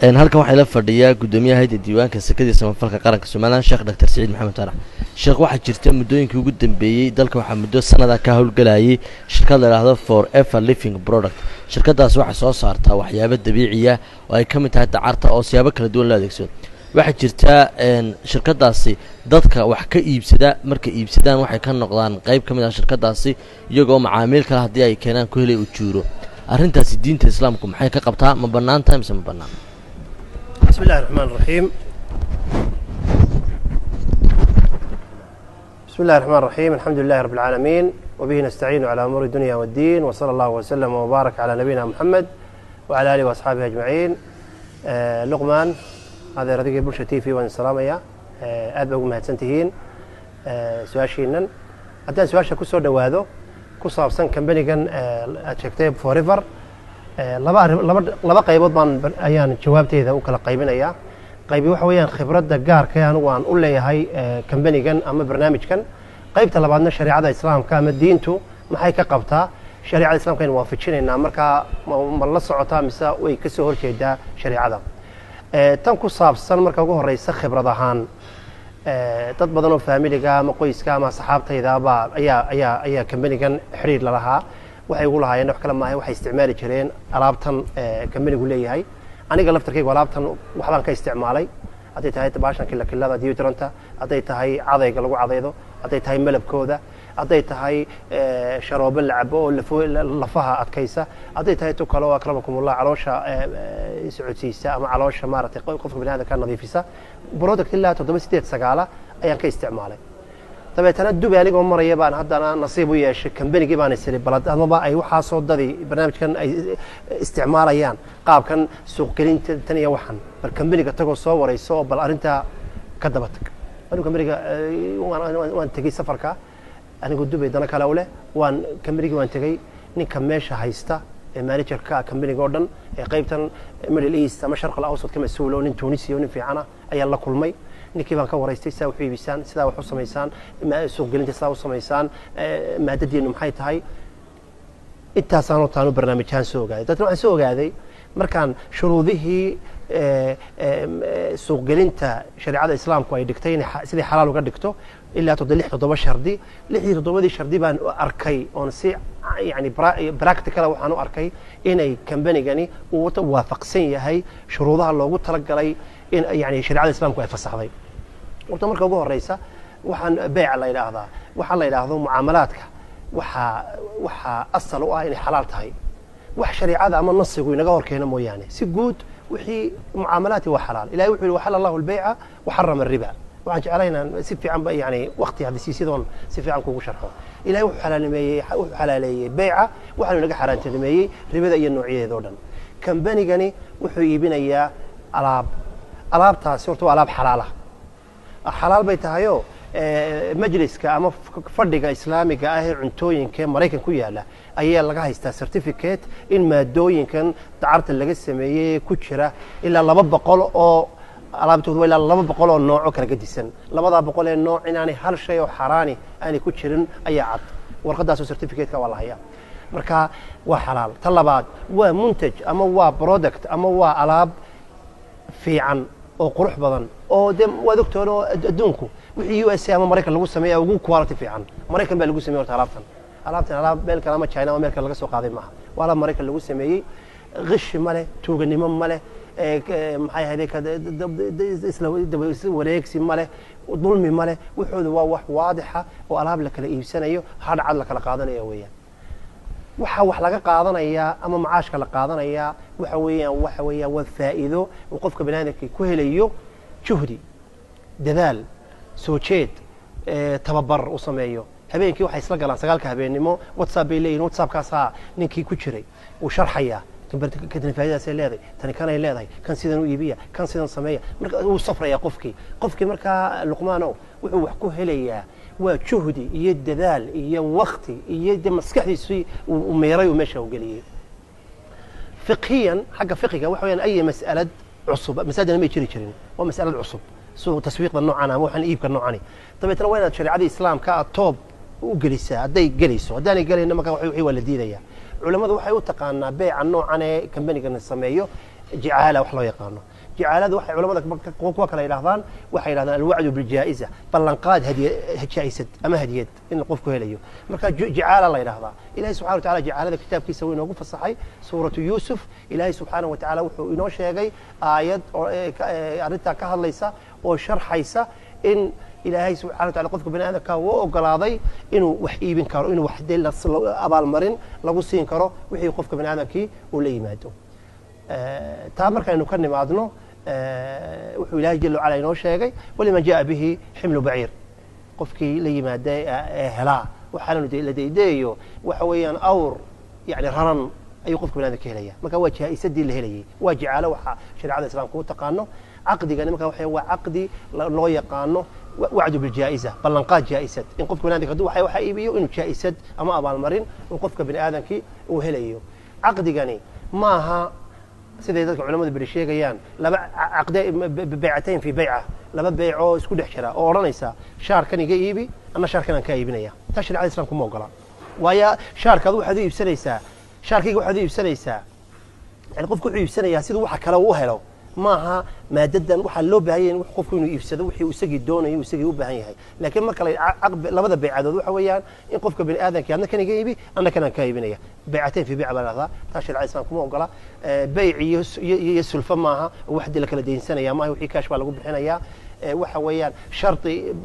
halkan waxaa ila fadhiyaa gudoomiyaha hay'adda diiwaanka sakada samafalka qaranka Soomaaliland Sheekh Dr. Saciid Maxamed Tarax. Sheekh waxaa jirta muddooyinkii ugu dambeeyay dalka waxaa muddo sanada ka howlgalayay shirkad la yiraahdo Forever Living Product. shirkadaas waxay soo saartaa waxyaabo dabiici ah oo ay ka mid tahay dacarta oo siyaabo kala duwan loo adeegsado. waxaa jirta shirkadaasi dadka wax ka iibsada marka iibsadaan waxay ka noqdaan qayb ka mid ah shirkadaasi iyagoo macaamiil kale hadii ay keenaan ku helay ujuuro. arrintaasi diinta islaamku maxay ka qabtaa ma bannaan tahay mise ma bannaan? بسم الله الرحمن الرحيم. بسم الله الرحمن الرحيم. الحمد لله رب العالمين وبه نستعين على أمور الدنيا والدين وصلى الله وسلم وبارك على نبينا محمد وعلى آله وأصحابه أجمعين. لقمان هذا رضيق بلشتي في وان السلامية أدبه مهتسنتهين سواشينا أدان سواشا كسور دوادو كصاب سن كمبنيجن أتشكتيب فوريفر laba qaybood baan ayaan jawaabteeda u kala qaybinayaa. qaybi waxa weeyaan khibradda gaarka ah waan u leeyahay company-gan ama barnaamijkan. qaybta labaadna shariicada islaamka ama diintu maxay ka qabtaa? shariicada islaamka in waafajinayna marka ma la socotaa mise way ka soo horjeedaa shariicada. tan ku saabsan marka ugu horeysa khibrad ahaan dad badan oo familiga ama qoyska ama saxaabtayda ayaa company-gan xiriir la lahaa. waxay ugu lahaayeen wax kala maahay waxay isticmaali jireen alaabtan company-gu leeyahay. aniga laftarkayga alaabtan waxbaan ka isticmaalay hadday tahay baashan kilada deodoranta, hadday tahay cadayga lagu cadaydo, hadday tahay malabkooda, hadday tahay sharoobo la cabo oo lafaha adkaysa, hadday tahay tu kale oo akramakumullah caloosha socodsiisa ama caloosha maaragtay qofka bini'aadamka nadiifisa. product ilaa 7-8 ayaan ka isticmaalay. dabeetana dubi anigoo maraya baan haddana nasiib u yeeshay company-gii baan isiri balad amaba ay waxaa soo dadii barnaamijkan ay isticmaalayaan qaabkan suuq gelinta tan iyo waxan bal company-ga tagoo soo warayso oo bal arrinta ka daba tag. anigu company-ga waan tegay safarka anigu dubi dana kale u leh waan company-gii waan tegay ninka meesha haysta ee manager-ka company-ga oo dhan ee qaybtan Middle East ama Sharqul Awsat ka mas'uul oo nin Tunisia oo nin fiican ah ayaa la kulmay. ninkii baan ka waraystay sidaa wax u iibisaan, sidaa wax u samaysaan, suuq gelinta sidaa u samaysaan, maadadiinu maxay tahay. intaasaan oo taanu barnaamijyaan soo ogaaday. dadna waxaan soo ogaaday markaan shuruudihii suuq gelinta shariicada islaamku ay dhigtay in sidii xalaal uga dhigto ilaa 7 shardi. 7 shardi baan arkay oon si yani practical waxaan u arkay inay company-gani uu waafaqsan yahay shuruudaha loogu talagalay in yani shariicada islaamku ay fasaxday. horta marka ugu horeysa waxaan beec la yiraahdaa waxa la yiraahdo mucaamalaadka waxa asal u ah inay xalaal tahay. wax shariicada ama nasigu inaga horkeena mooyaane si guud wixii mucaamalaadki waa xalaal. ilaahay wuxuu yiri Allahu al-bay'a wa harrama ar-riba. waxaan jeclaynaa si fiican ba yani waqti hadii sidoo si fiican kugu sharxo. ilaahay wuxuu xalaaleeyay bay'a waxaanu naga xaraantinimeeyay ribada iyo noocyadeeda oo dhan. company-gani wuxuu iibinayaa alaabtaasi horta waa alaab xalaal ah. xalaal bay tahayo majliska ama fadhiga islaamiga ah ee cuntooyinka Mareykan ku yaala ayaa laga haystaa certificate in maadooyinkan dacarta laga sameeyay ku jira ilaa 200 oo alaabtoodu ilaa 200 oo nooc kala gedisan. 200 ee nooc inaanay hal shay oo xaraani aanay ku jirin ayaa cad. warqadaas certificate-ka waa la hayaa. marka waa xalaal. tan labaad waa muntaj ama waa product ama waa alaab fiican oo qurux badan oo waa doctor oo adduunku wixii USA ama Mareykan lagu sameeyo ugu quality fiican. Mareykan baa lagu sameeyo alaabtan alaab meel kale ama China ama meel kale laga soo qaaday maaha. waa Mareykan lagu sameeyay qish male tuuganimo male maxay ahayd ka isla wareegsi male dulmi male. wuxuu waa wax waadixa oo alaab la kala iibsanayo hadcad la kala qaadanayo weeyaan. waxa wax laga qaadanaya ama macaashka la qaadanaya waxa weeyaan waa faa'iido oo qofka banaadamka ku helayo juhdi dadaal soo jeed tababar u sameeyo. habeenkii waxay isla galaan 9 habeenimo WhatsApp bay leeyihiin. WhatsApp-kaas ninkii ku jiray uu sharxaya kadib faa'iidadaas ay leedahay tan kan ay leedahay kan sidan u iibiya kan sidan sameeya marka uu safraya qofkii marka Luqmaano wuxuu wax ku helayaa waa juhdi iyo dadaal iyo waqti iyo maskaxdiisu uu meeray oo meesha u galiyay. fiqhiyan xagga fiqiga waxa weeyaan ay mas'alad cusub masaajidna ma jiri jirin waa mas'alad cusub soo taswiiqda noocan ama waxan iibka noocani. dabeetana waa inaad shariicada islaamka toob u gelisaa hadday gelayso haddaanay gelayna marka wixii waa la diidayaa. culimadu waxay u taqaanaa beeca noocan ee company-gan sameeyo جعالة وحلا يقانو جعالة وحي علماء كوكا يلاحظان وحي يلاحظان الوعد بالجائزة بلنقاد هدية جائزة أما هدية إن القف كهليو مركا جعالة الله يلاحظها إلهي سبحانه وتعالى جعالة كتاب كي سوينا وقف الصحي سورة يوسف إلهي سبحانه وتعالى وحو شيء آيات أردتها كهالليسا وشرحيسا إن إلهي سبحانه وتعالى قفك بني آدم كاو وقلاضي إنه وحي بن كارو إنه وحدي أبال مرين لغو سين كارو وحي قفك بني آدم كي ولي يمادو تامر كان نكرن معدنه وحو إلهي جل وعلا إنه شيء ولمن جاء به حمل بعير قفكي لي مادة هلا وحالا لديديو وحويا أور يعني ررن أي قفك بني آدم كهليا ما كان وجهه يسدي اللي وجعله وحا شريعة الإسلام كو تقانو عقدي قال ما هو عقدي لو يقانو وعد بالجائزة بلنقاد جائزة إن قفك بني آدم كدو وحي إيبيو إنه جائزة أما أبال مرين وقفك بني آدم كي وهليو عقدي قاني ماها سيدي ذلك علماء بريشيه جيان لبع عقد ببيعتين في بيعة لبع بيعه يسكون حشرة أورانيسا شار كان يجيبي أنا شار كان كايبنيا تشري على الإسلام كم موقلا ويا شار كذو حدي بسنيسا شار كيجو حدي بسنيسا يعني قف كل بسنيا سيدو وحكلا وهلو maaha maadadan waxa loo baahan yahay wax qofku inuu iibsado wixii uu isagii doonayo uu isagii u baahan yahay laakiin marka labada baycadood waxa weeyaan in qofka bini aadanka adna kan iga iibi anna kan ka iibinaya baycateen fi bayc balada taashir aysan kuma ogola bayc iyo sulfa maaha wax dil kala deynsanaya maaha wixii kaash baa lagu bixinaya waxa weeyaan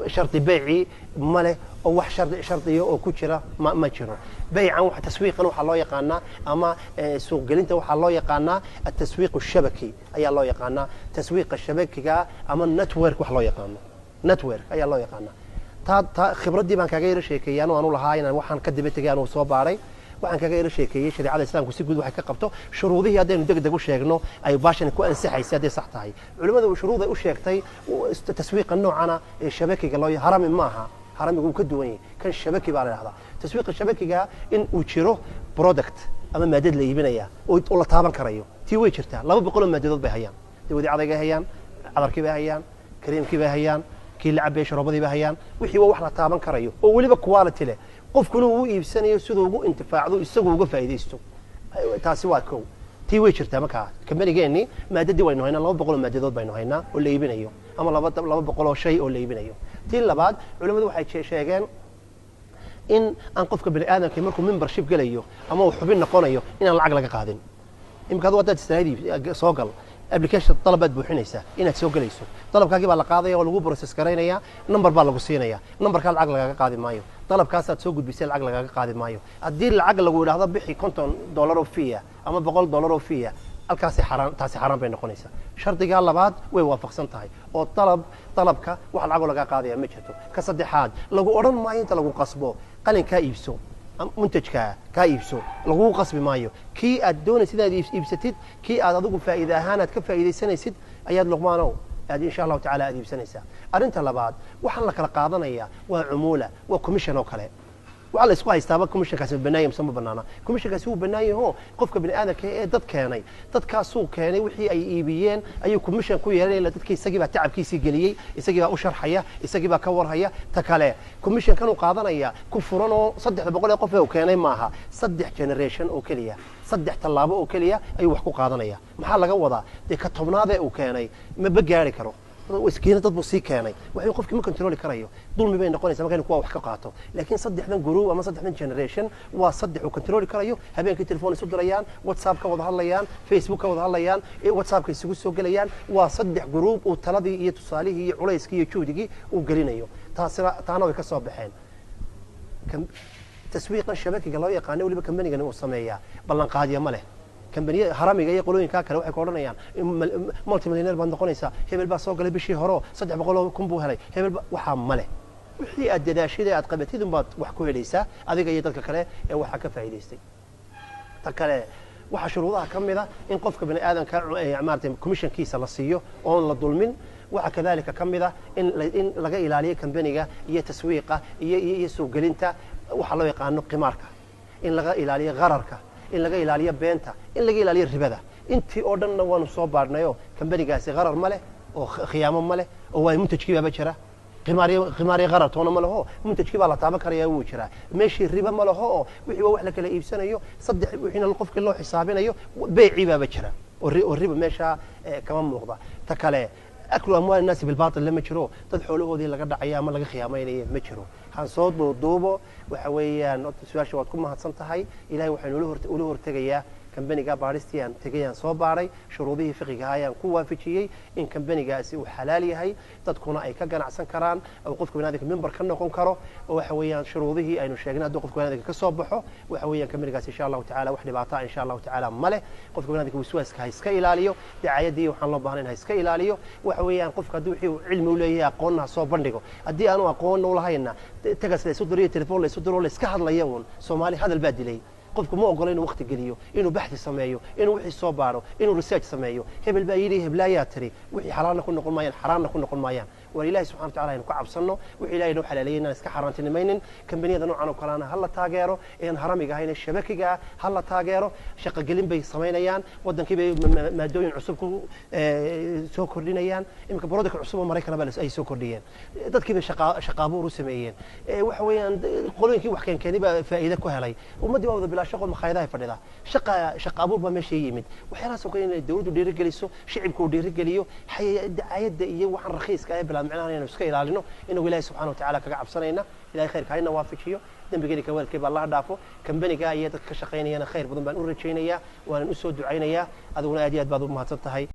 sharti bayci male oo wax shartiyo oo ku jira ma jiro baycan wax taswiiqan waxa loo yaqaana ama suuq gelinta waxa loo yaqaana at-taswiiq ash-shabaki ayaa loo yaqaana taswiiqa shabakiga ama network wax loo yaqaano network ayaa loo yaqaana ta khibradii baan kaga yar sheekayaan oo aanu lahaa inaan waxaan ka dib tagay oo soo baaray waxaan kaga yar sheekayay shariicada islaamku si guud waxay ka qabto shuruudihii hadaynu degdeg u sheegno ay baashan ku ansaxaysaa hadii sax tahay culimadu shuruuday u sheegtay taswiiqa noocana ee shabakiga loo harami maaha haramigu ka duwan yahay kan shabaki baa la yiraahdaa taswiiqa shabakiga in uu jiro product ama maadad la iibinaya oo la taaban karayo tii way jirtaa 200 maadadood bay hayaan dawladda adayga hayaan cadarkii bay hayaan kareemkii bay hayaan kii la cabay sharabadii bay hayaan wixii wax la taaban karayo oo waliba quality leh qofkuna uu iibsanayo sidoo ugu intifaacdo isagu uga faa'iideysto taasi waa kow tii way jirtaa marka kambanigeenni maadadii waynu haynaa 200 maadadood baynu haynaa oo la iibinayo ama 200 shay oo la iibinayo tii labaad culimadu waxay sheegeen in aan qofka bini aadamka markuu membership galayo ama uu xubin noqonayo inaan lacag laga qaadin imka hada wadaad istiraadii soo gal application talabaad buuxinaysa inaad soo galayso talabkaagii baa la qaadaya oo lagu process gareynaya number baa lagu siinaya numberka lacag laga qaadi maayo talabkaas aad soo gudbisay lacag laga qaadi maayo hadii lacag lagu yiraahdo bixi $50 oo fee ama $100 oo fee halkaas taasi xaraan bay noqonaysaa shardiga labaad way waafaqsan tahay oo talabka wax lacag laga qaadaya ma jirto ka saddexaad lagu oran maayo inta lagu qasbo qalinka iibso منتجك كايبسو لغو قصب مايو كي ادون سيدا يبساتيد كي اد ادغو فائده اهانات كفائديسنيسيد اياد لقمانو اد ان شاء الله تعالى اد يبسنيسا ارنت لباد waxaan la kala qaadanaya waa cumuula waa commission oo kale waxa la isku haystaa commission kaas banaayim sama banaana commission kaas uu banaayaho qofka bini aadamka ee dad keenay dadkaas uu keenay wixii ay iibiyeen ayuu commission ku yeelanay dadkii isagii baa tacabkiisii galiyay isagii baa u sharxaya isagii baa ka warhaya ta kale commission kan uu qaadanaya ku furan oo 300 qof oo keenay maaha 3 generation oo kaliya 3 talaabo oo kaliya ayuu wax ku qaadanaya maxaa laga wadaa ka tobnaad uu keenay ma bagaari karo وسكينة تطبخ سيكاني وحين قفك ما كنترولي كرايو ظلم بين نقولي سما كان كوا وحكا قاطو لكن صدح من جروب أما صدح من جنريشن وصدح وكنترولي كرايو هبين كي تلفون يسود ليان واتساب كوضع ليان فيسبوك كوضع ليان واتساب كي سوق ليان وصدح جروب وطلبي يتصالي هي عليس كي يشودي وقرينيو تانا ويكسب بحين كم تسويق الشبكة قالوا يقاني واللي بكمني قالوا الصمية بلن قاضي ماله كمبانيه هرامي جاي يقولون كاكل waxay qoranayaan multi millionaire baan noqonaysa hebel baa soo galay bishii horo 300 kun buu helay hebel waxa male wixii aad dadaashada aad qabatid baad wax ku helaysaa adiga iyo dadka kale ee waxa ka faa'iideystay ta kale waxa shuruudaha kamida in qofka bini aadanka maartay commission kiisa la siiyo oo la dulmin waxa kadalika kamida in laga ilaaliyo kambaniga iyo taswiiqa iyo suuq gelinta waxa loo yaqaan qimaarka in laga ilaaliyo qararka in laga ilaaliyo beenta in laga ilaaliyo ribada intii oo dhanna waanu soo baarnayo kambanigaasi qarar ma leh oo khiyaamo ma leh oo way muntajkii baa jira qimaari qarar toona ma laho muntajkii baa la taaban karayaa uu jira meeshii riba ma laho wixii wax la kala iibsanayo saddex wixina qofkii loo xisaabinayo beeci baa jira والربا ماشى كمان مغضى تكله أكل أموال الناس بالباطل لما شروا تدخلوا هذه اللي قد عيام الله خيامين ما شروا هنصوت بالضوبة وحويا نقطة سؤال شو تكون ما هتصنتهاي إلهي وحنقوله ارتجيا كمبنيجا بارستيان تجيان صوباري شروطه فقه هاي قوة في شيء إن كمبنيجا سو حلالي هاي تكون أي كجنا عسن كران أو قفك من هذيك المنبر كنا نكون كرو وحويا شروطه أي نشجنا دو قفك من هذيك كصبحه وحويا كمبنيجا إن شاء الله تعالى وحدي بعطاء إن شاء الله تعالى مله قفك من هذيك وسواس هاي سكيلاليو دعاية دي وحن الله بهرين هاي سكيلاليو وحويا قفك دوحي علم ولا قلنا صوب بندقو أدي أنا أقول ولا هاينا تجلس لسودرية تلفون لسودرو لسكحر ليون سومالي هذا البادلي qofku ma ogola inuu waqti geliyo inuu baxthi sameeyo inuu wixii soo baaro inuu research sameeyo hebel baa yiri heblaaya tiri wixii xalaal ku noqon maayaan xaraamna ku noqon maayaan war ilaahay subhanahu wa ta'ala inuu ku cabsano wixii ilaahay noo xalaaleeyay iska xaraantinimaynin kambaniyada noocan oo kaleena hal la taageero in haramiga ahayna shabakiga hal la taageero shaqo gelin bay sameynayaan wadankii bay maadooyin cusub ku soo kordhinayaan imka product cusub oo Mareykan baa ay soo kordhiyeen dadkii bay shaqaabuur u sameeyeen waxa weeyaan qolooyinkii wax keenay baa faa'iido ku helay ummadii waa شغل مخايدها فديدا شقة أبور بمشي يمد وحنا سوكين الدولة دير جلسوا شعبكم دير جليو حي دعاية دقيقة وحن رخيص كأي بلا معناه يعني نسكيل على إنه ولاية سبحانه وتعالى كعب صنينا إلى خير كاينا وافق شيء دم بيجي كوال كيف الله دافو كم بني جاية كشقيني أنا خير بدون بنقول رجينيا وأنا نسود عينيا هذا ولا أديات بعض ما تنتهي